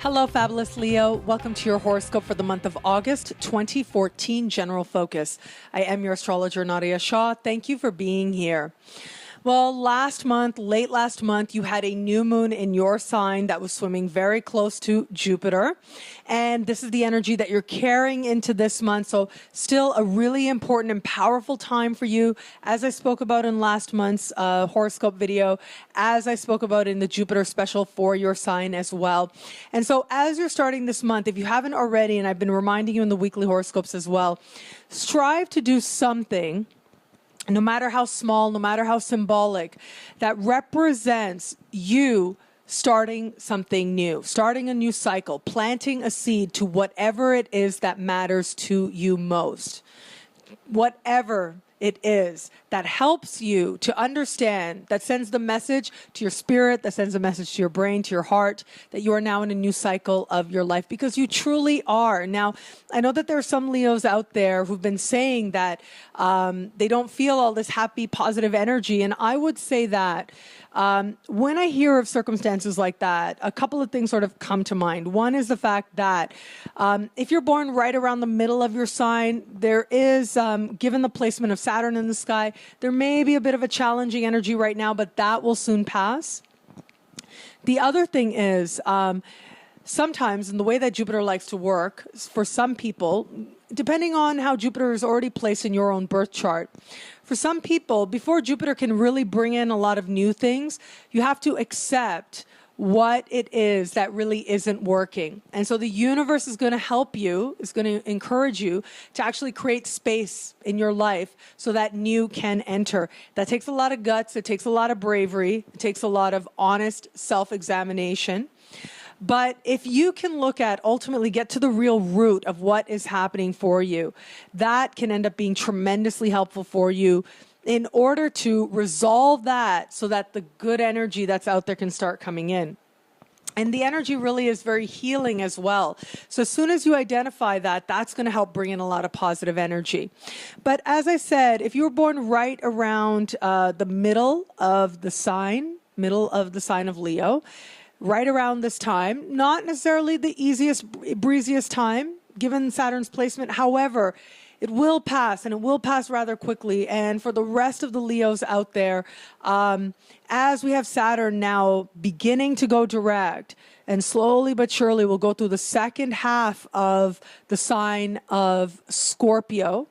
Hello, fabulous Leo. Welcome to your horoscope for the month of August 2014, General Focus. I am your astrologer, Nadiya Shah. Thank you for being here. Well, late last month, you had a new moon in your sign that was swimming very close to Jupiter. And this is the energy that you're carrying into this month. So still a really important and powerful time for you, as I spoke about in last month's horoscope video, as I spoke about in the Jupiter special for your sign as well. And so as you're starting this month, if you haven't already, and I've been reminding you in the weekly horoscopes as well, strive to do something, no matter how small, no matter how symbolic, that represents you starting something new, starting a new cycle, planting a seed to whatever it is that matters to you most. Whatever it is that helps you to understand, that sends the message to your spirit, that sends a message to your brain, to your heart, that you are now in a new cycle of your life, because you truly are. Now, I know that there are some Leos out there who've been saying that they don't feel all this happy, positive energy. And I would say that when I hear of circumstances like that, a couple of things sort of come to mind. One is the fact that if you're born right around the middle of your sign, there is, given the placement of Saturn in the sky, there may be a bit of a challenging energy right now, but that will soon pass. The other thing is, sometimes in the way that Jupiter likes to work, for some people, depending on how Jupiter is already placed in your own birth chart, for some people, before Jupiter can really bring in a lot of new things, you have to accept what it is that really isn't working. And so the universe is going to help you, is going to encourage you to actually create space in your life so that new can enter. That takes a lot of guts. It takes a lot of bravery. It takes a lot of honest self-examination. But if you can look at, ultimately get to the real root of what is happening for you, that can end up being tremendously helpful for you in order to resolve that so that the good energy that's out there can start coming in. And the energy really is very healing as well. So as soon as you identify that, that's going to help bring in a lot of positive energy. But as I said, if you were born right around the middle of the sign of Leo, right around this time, not necessarily the easiest, breeziest time, given Saturn's placement. However, it will pass, and it will pass rather quickly. And for the rest of the Leos out there, as we have Saturn now beginning to go direct, and slowly but surely we'll go through the second half of the sign of Scorpio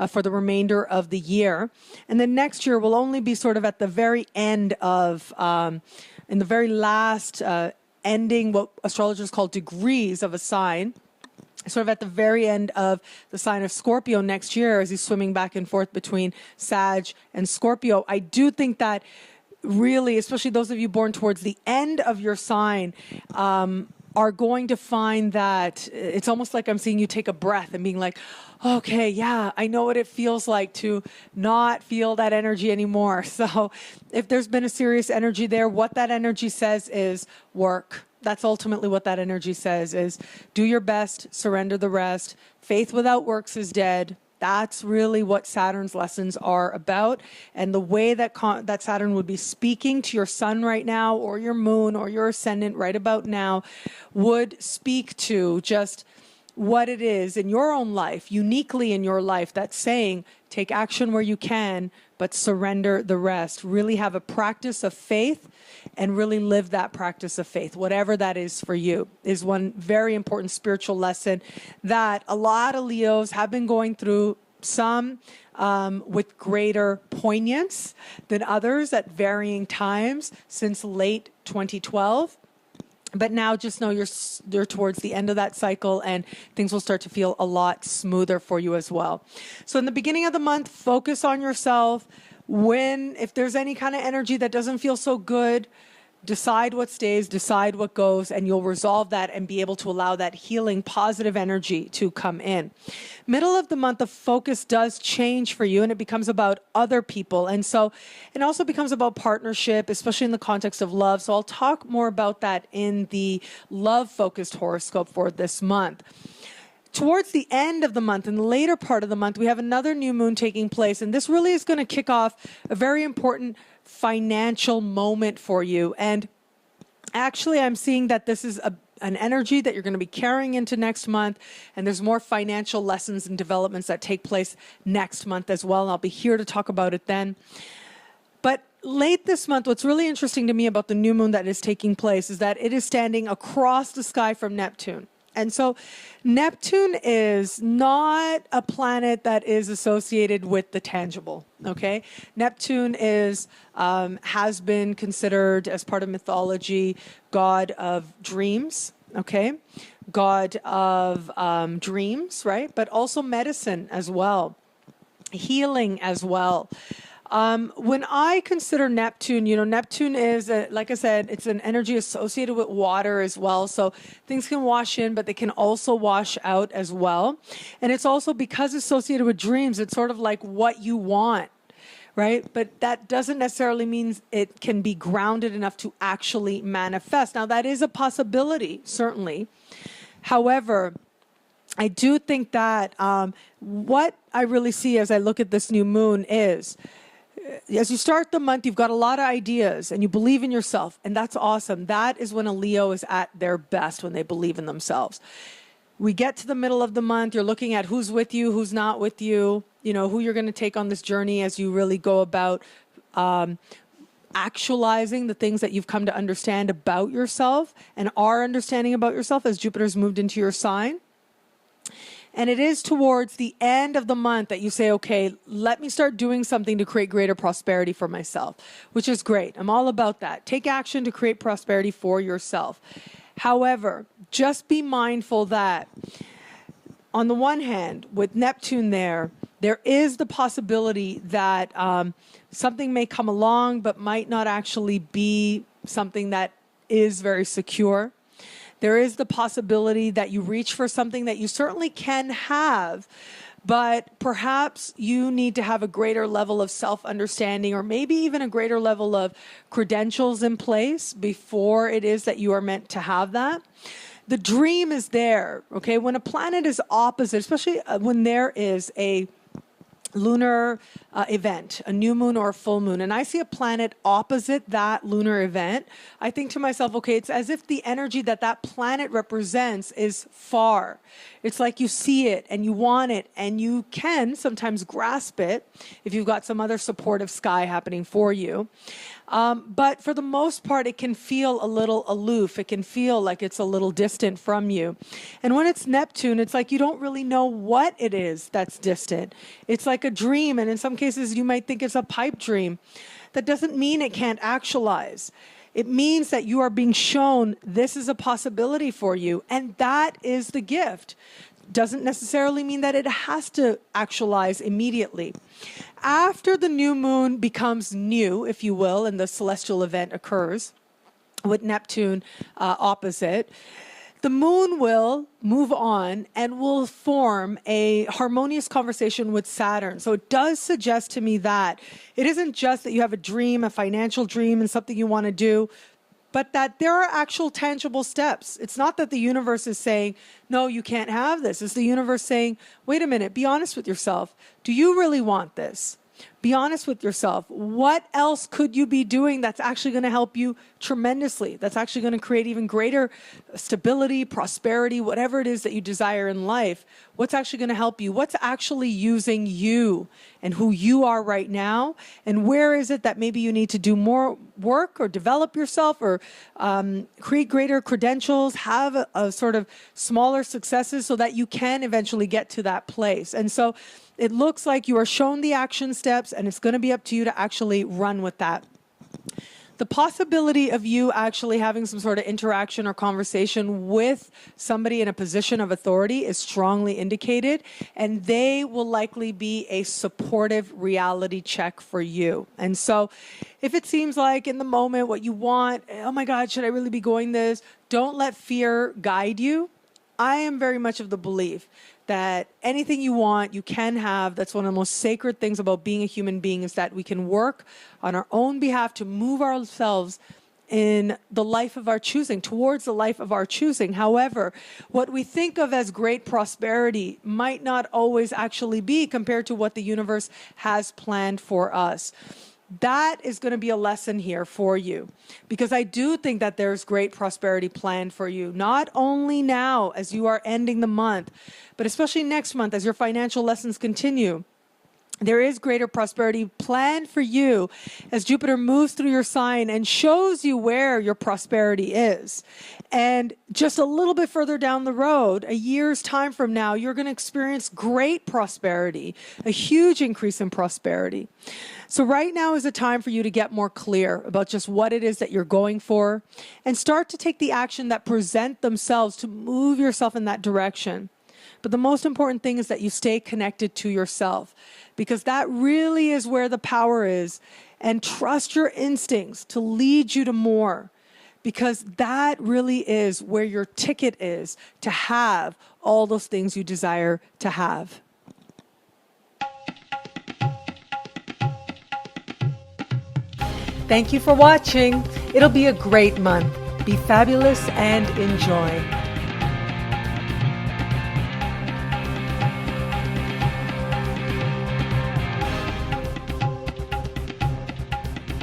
for the remainder of the year. And then next year will only be sort of at the very end of, in the very last ending, what astrologers call degrees of a sign, sort of at the very end of the sign of Scorpio next year, as he's swimming back and forth between Sag and Scorpio. I do think that really, especially those of you born towards the end of your sign, are going to find that it's almost like I'm seeing you take a breath and being like, okay, yeah, I know what it feels like to not feel that energy anymore. So if there's been a serious energy there, what that energy says is work. That's ultimately what that energy says, is do your best, surrender the rest. Faith without works is dead. That's really what Saturn's lessons are about. And the way that that Saturn would be speaking to your sun right now, or your moon, or your ascendant right about now, would speak to just what it is in your own life, uniquely in your life, that's saying, take action where you can, but surrender the rest. Really have a practice of faith and really live that practice of faith, whatever that is for you, is one very important spiritual lesson that a lot of Leos have been going through, some with greater poignance than others at varying times since late 2012. But now just know you're towards the end of that cycle, and things will start to feel a lot smoother for you as well. So in the beginning of the month, focus on yourself. If there's any kind of energy that doesn't feel so good, decide what stays, decide what goes, and you'll resolve that and be able to allow that healing, positive energy to come in. Middle of the month, the focus does change for you, and it becomes about other people. And so it also becomes about partnership, especially in the context of love. So I'll talk more about that in the love-focused horoscope for this month. Towards the end of the month, in the later part of the month, we have another new moon taking place, and this really is going to kick off a very important financial moment for you. And actually, I'm seeing that this is an energy that you're going to be carrying into next month. And there's more financial lessons and developments that take place next month as well. And I'll be here to talk about it then. But late this month, what's really interesting to me about the new moon that is taking place is that it is standing across the sky from Neptune. And so Neptune is not a planet that is associated with the tangible, okay? Neptune is, has been considered as part of mythology, god of dreams, okay? God of dreams, right? But also medicine as well, healing as well. When I consider Neptune, Neptune is, like I said, it's an energy associated with water as well. So things can wash in, but they can also wash out as well. And it's also because it's associated with dreams, it's sort of like what you want, right? But that doesn't necessarily mean it can be grounded enough to actually manifest. Now, that is a possibility, certainly. However, I do think that what I really see as I look at this new moon is, as you start the month, you've got a lot of ideas and you believe in yourself, and that's awesome. That is when a Leo is at their best, when they believe in themselves. We get to the middle of the month, you're looking at who's with you, who's not with you, who you're going to take on this journey as you really go about actualizing the things that you've come to understand about yourself and are understanding about yourself as Jupiter's moved into your sign. And it is towards the end of the month that you say, okay, let me start doing something to create greater prosperity for myself, which is great. I'm all about that. Take action to create prosperity for yourself. However, just be mindful that on the one hand, with Neptune there is the possibility that something may come along, but might not actually be something that is very secure. There is the possibility that you reach for something that you certainly can have, but perhaps you need to have a greater level of self-understanding or maybe even a greater level of credentials in place before it is that you are meant to have that. The dream is there, okay? When a planet is opposite, especially when there is a lunar event, a new moon or a full moon, and I see a planet opposite that lunar event, I think to myself, okay, it's as if the energy that that planet represents is far. It's like you see it and you want it and you can sometimes grasp it if you've got some other supportive sky happening for you. But for the most part, it can feel a little aloof. It can feel like it's a little distant from you. And when it's Neptune, it's like you don't really know what it is that's distant. It's like a dream. And in some cases, you might think it's a pipe dream. That doesn't mean it can't actualize. It means that you are being shown this is a possibility for you. And that is the gift. Doesn't necessarily mean that it has to actualize immediately. After the new moon becomes new, if you will, and the celestial event occurs with Neptune opposite, the moon will move on and will form a harmonious conversation with Saturn. So it does suggest to me that it isn't just that you have a dream, a financial dream, and something you want to do, but that there are actual tangible steps. It's not that the universe is saying, no, you can't have this. It's the universe saying, wait a minute, be honest with yourself. Do you really want this? Be honest with yourself. What else could you be doing that's actually going to help you tremendously? That's actually going to create even greater stability, prosperity, whatever it is that you desire in life. What's actually going to help you? What's actually using you and who you are right now? And where is it that maybe you need to do more work or develop yourself or create greater credentials, have a sort of smaller successes so that you can eventually get to that place? And so it looks like you are shown the action steps, and it's going to be up to you to actually run with that. The possibility of you actually having some sort of interaction or conversation with somebody in a position of authority is strongly indicated, and they will likely be a supportive reality check for you. And so if it seems like in the moment what you want, oh my God, should I really be going this? Don't let fear guide you. I am very much of the belief that anything you want, you can have. That's one of the most sacred things about being a human being, is that we can work on our own behalf to move ourselves in the life of our choosing, towards the life of our choosing. However, what we think of as great prosperity might not always actually be compared to what the universe has planned for us. that is going to be a lesson here for you, because I do think that there's great prosperity planned for you, not only now as you are ending the month, but especially next month as your financial lessons continue. There is greater prosperity planned for you as Jupiter moves through your sign and shows you where your prosperity is. And just a little bit further down the road, a year's time from now, you're going to experience great prosperity, a huge increase in prosperity. So right now is a time for you to get more clear about just what it is that you're going for and start to take the action that present themselves to move yourself in that direction. But the most important thing is that you stay connected to yourself, because that really is where the power is. And trust your instincts to lead you to more, because that really is where your ticket is to have all those things you desire to have. Thank you for watching. It'll be a great month. Be fabulous and enjoy.